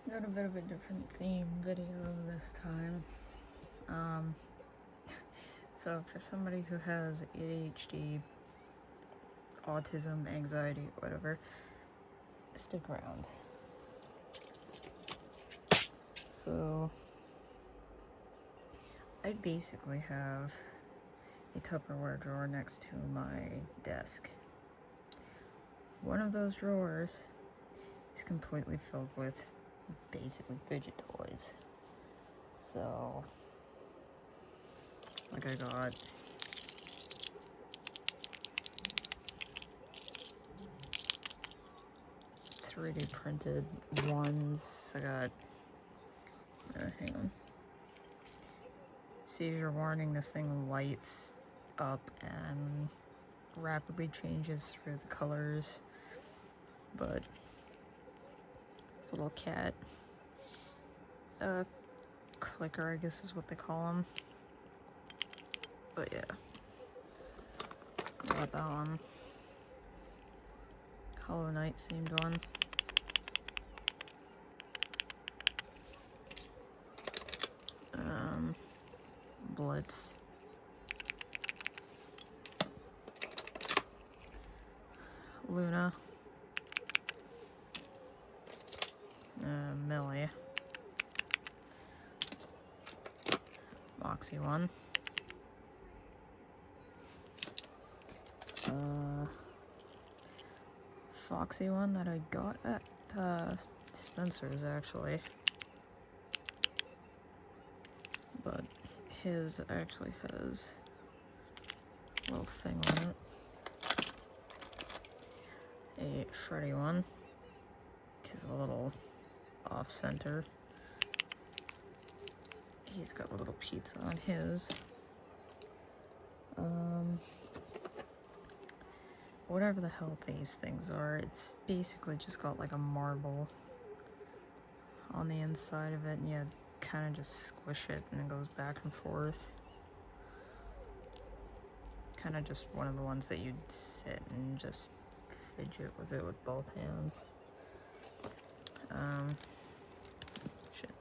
Got a bit of a different theme video this time. So for somebody who has ADHD, autism, anxiety, whatever, stick around. So I basically have a Tupperware drawer next to my desk. One of those drawers is completely filled with basically fidget toys. So, like I got .3D printed ones. I got, hang on. Seizure warning, this thing lights up and rapidly changes through the colors. But this little cat, clicker, I guess is what they call them. But yeah, got that one. Hollow Knight themed one. Blitz. Luna. Millie. Moxie one. Foxy one that I got at Spencer's actually. But his actually has a little thing on it. A Freddy one. He's a little off center. He's got a little pizza on his. Whatever the hell these things are, it's basically just got like a marble on the inside of it, and you kind of just squish it and it goes back and forth. Kind of just one of the ones that you'd sit and just fidget with it with both hands. Shit.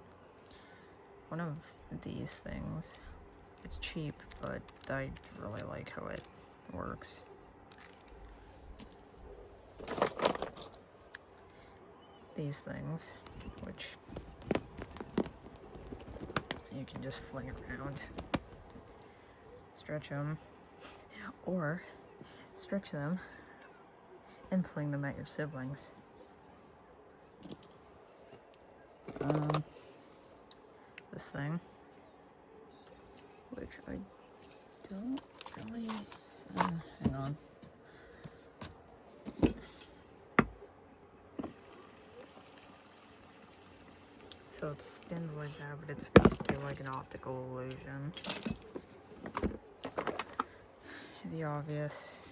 One of these things, it's cheap, but I really like how it works. These things, which you can just fling around, stretch them, or stretch them and fling them at your siblings. This thing, which I don't really, hang on. So it spins like that, but it's supposed to be like an optical illusion. The obvious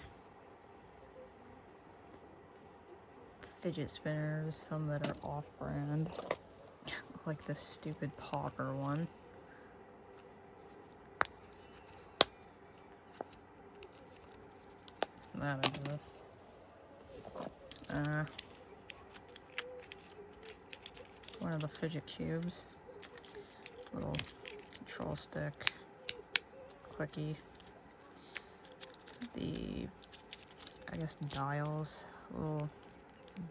fidget spinners, some that are off-brand, like this stupid popper one. That I guess. One of the fidget cubes, little control stick, clicky. The, I guess, dials, little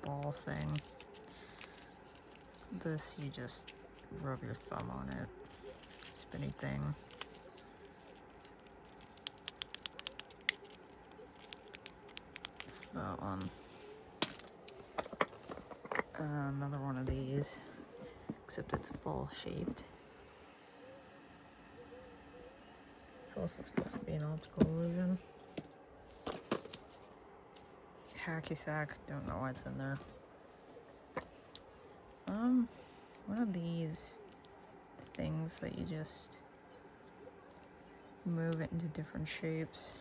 ball thing. This, you just rub your thumb on it. Spinny thing. It's that one. Another one of these, except it's ball shaped. It's also supposed to be an optical illusion. Hacky sack, don't know what's in there. One of these things that you just move it into different shapes,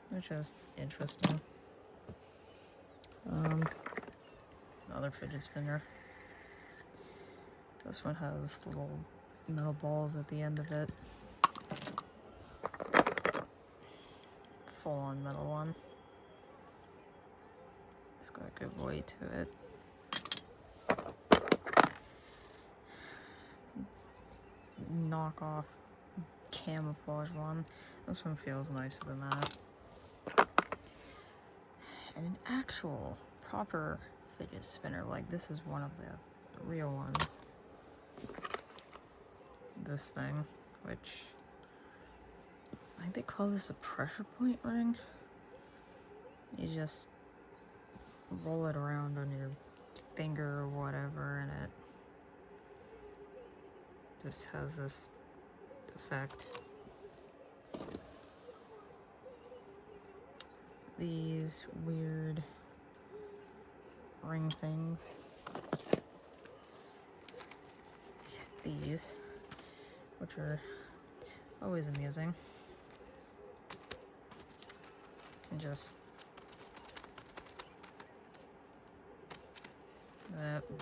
which is interesting. Another fidget spinner. This one has little metal balls at the end of it. Full-on metal one. It's got a good weight to it. knockoff camouflage one. This one feels nicer than that. And an actual proper fidget spinner, like this is one of the real ones. This thing, which I think they call this a pressure point ring. You just roll it around on your finger or whatever, and it just has this effect. These weird ring things. These, which are always amusing. You can just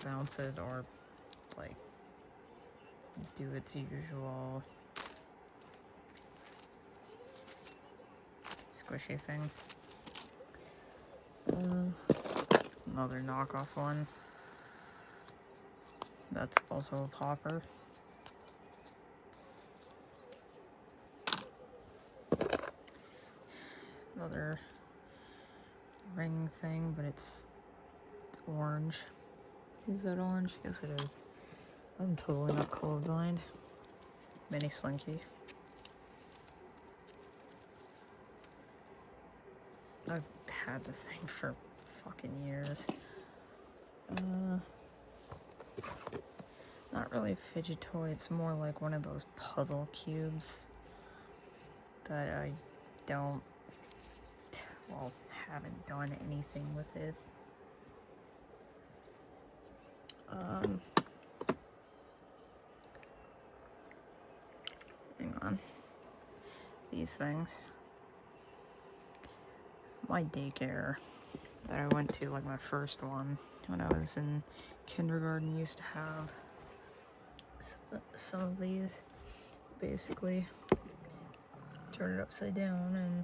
bounce it or like do its usual squishy thing. Another knockoff one. That's also a popper. Another ring thing, but it's orange. Is that orange? Yes, it is. I'm totally not colorblind. Mini Slinky. I've had this thing for fucking years. Not really a fidget toy, it's more like one of those puzzle cubes that I haven't done anything with it. Hang on. These things. My daycare that I went to, like my first one, when I was in kindergarten, used to have some of these. Basically, turn it upside down and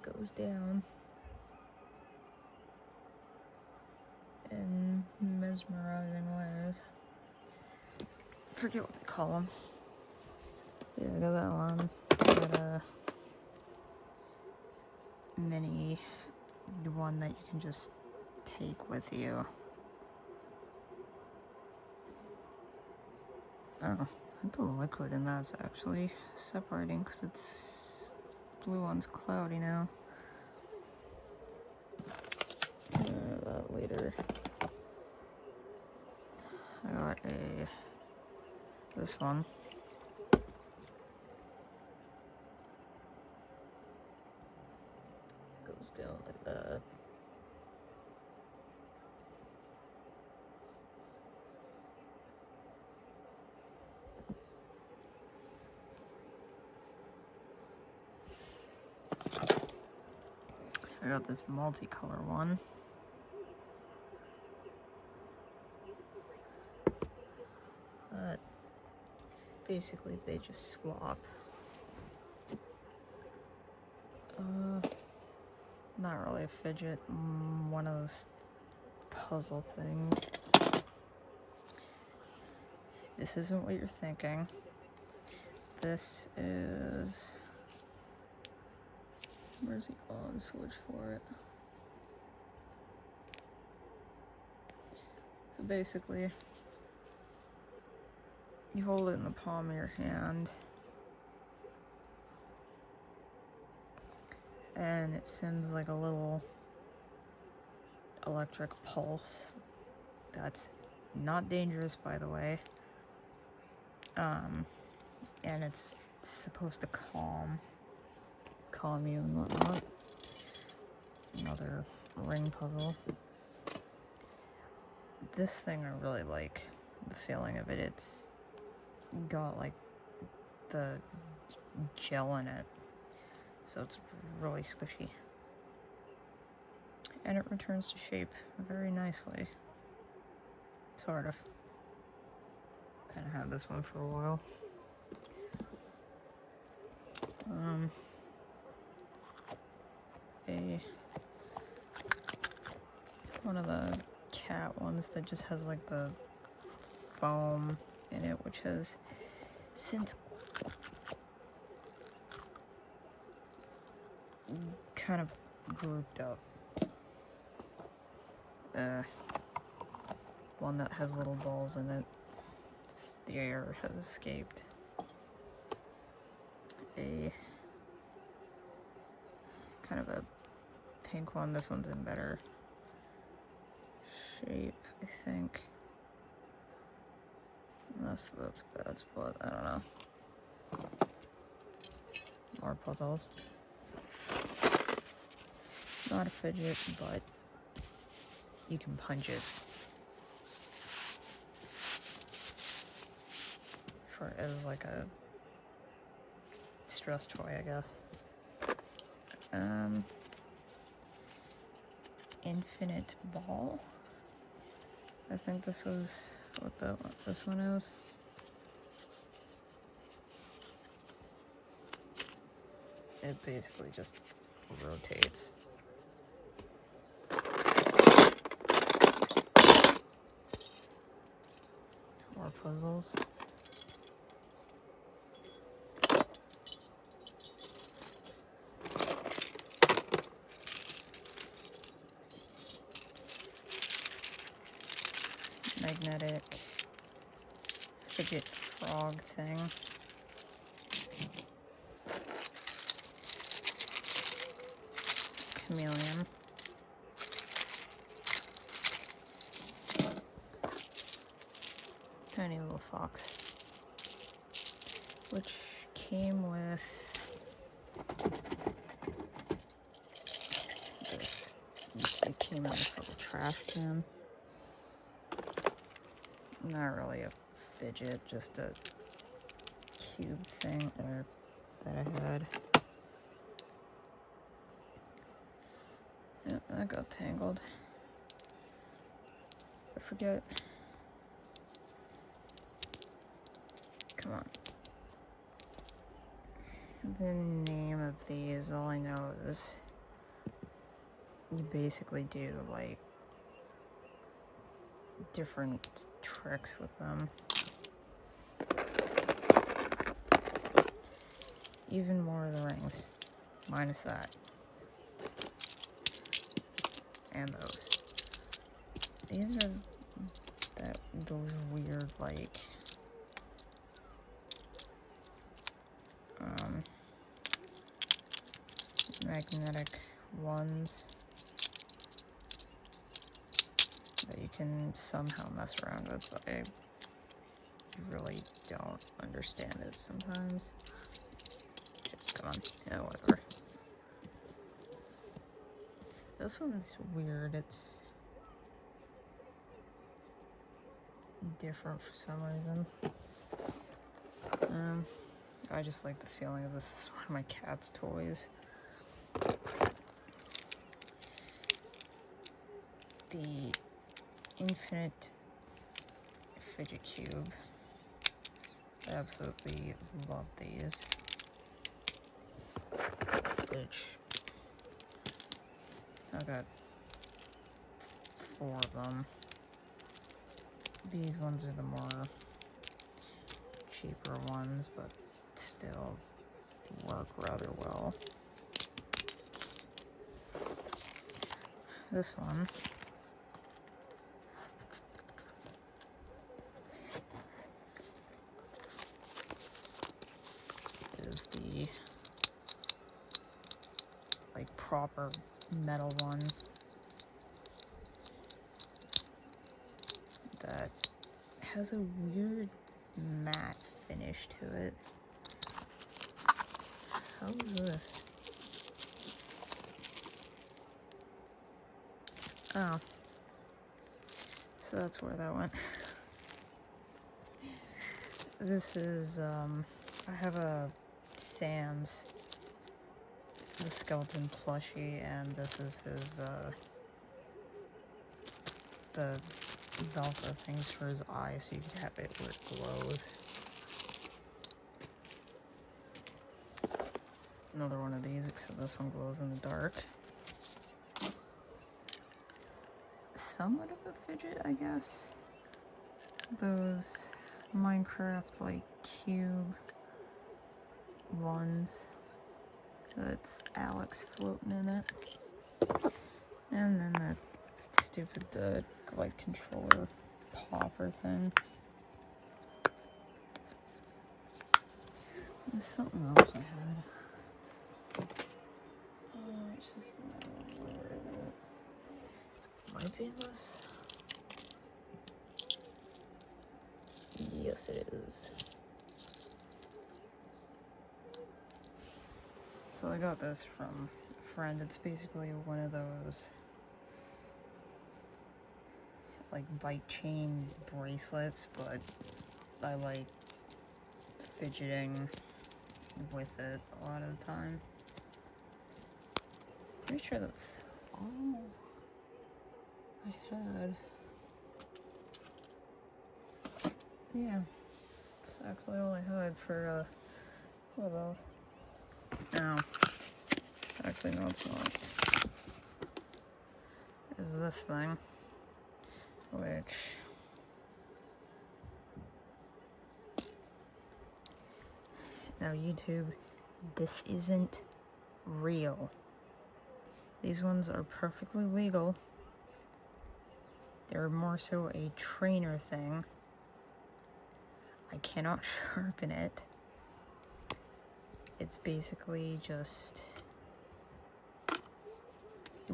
it goes down in mesmerizing ways. Forget what they call them. Yeah, I got that one. Got a mini one that you can just take with you. Oh, the liquid in that's actually separating because it's blue one's cloudy now. That later. I got this one. Goes down like that. I got this multicolor one. But basically they just swap. Not really a fidget, one of those puzzle things. This isn't what you're thinking. This is... Where's the on switch for it? So basically, you hold it in the palm of your hand, and it sends like a little electric pulse that's not dangerous, by the way. And it's supposed to calm you and whatnot. Another ring puzzle. This thing I really like the feeling of it. It's got like the gel in it, so it's really squishy. And it returns to shape very nicely. Sort of. Kind of had this one for a while. One of the cat ones that just has like the foam in it, which has since kind of grouped up. One that has little balls in it. The air has escaped. A kind of a pink one. This one's in better shape, I think. Unless that's a bad spot, I don't know. More puzzles. Not a fidget, but you can punch it. For as like a stress toy, I guess. Infinite ball. I think this was what this one is. It basically just rotates. More puzzles. Magnetic fidget frog thing. Chameleon. Tiny little fox. Which came with this. It came in this little trash can. Not really a fidget, just a cube thing that I had. Yeah, that got tangled. I forget. Come on. The name of these, all I know is you basically do like different tricks with them. Even more of the rings, minus that. And those. These are those weird like magnetic ones that you can somehow mess around with. I really don't understand it sometimes. Come on, yeah, whatever. This one's weird. It's different for some reason. I just like the feeling of this. This is one of my cat's toys. The Infinite Fidget Cube. I absolutely love these. Which I got 4 of them. These ones are the more cheaper ones, but still work rather well. This one is the like proper metal one that has a weird matte finish to it. How is this? Oh. So that's where that went. This is, I have a Sans, the skeleton plushie, and this is his, the Velcro things for his eye, so you can have it where it glows. Another one of these, except this one glows in the dark. Somewhat of a fidget, I guess. Those Minecraft like cube ones. That's Alex floating in it. And then that stupid like controller popper thing. There's something else I had. It's just where is it? Might be this. Yes, it is. So I got this from a friend. It's basically one of those like bike chain bracelets, but I like fidgeting with it a lot of the time. Pretty sure that's all I had. Yeah, that's actually all I had for those. Now, actually no it's not. Is this thing, which now YouTube, this isn't real. These ones are perfectly legal. They're more so a trainer thing. I cannot sharpen it. It's basically just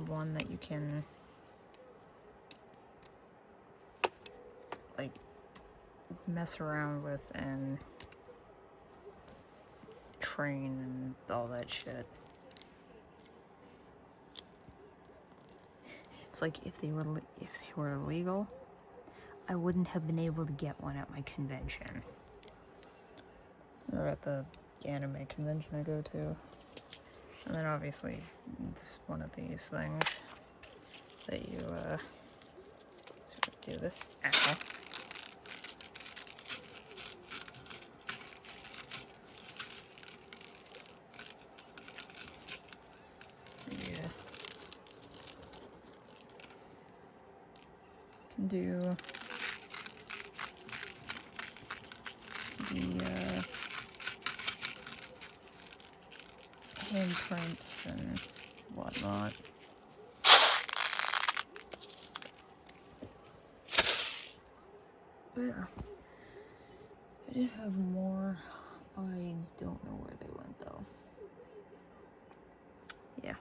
one that you can like mess around with and train and all that shit. It's like if they were illegal, I wouldn't have been able to get one at my convention or at the anime convention I go to. And then obviously it's one of these things that you sort of do this. Ow. Yeah. Can do the handprints and whatnot. Yeah. I did have more. I don't know where they went though. Yeah.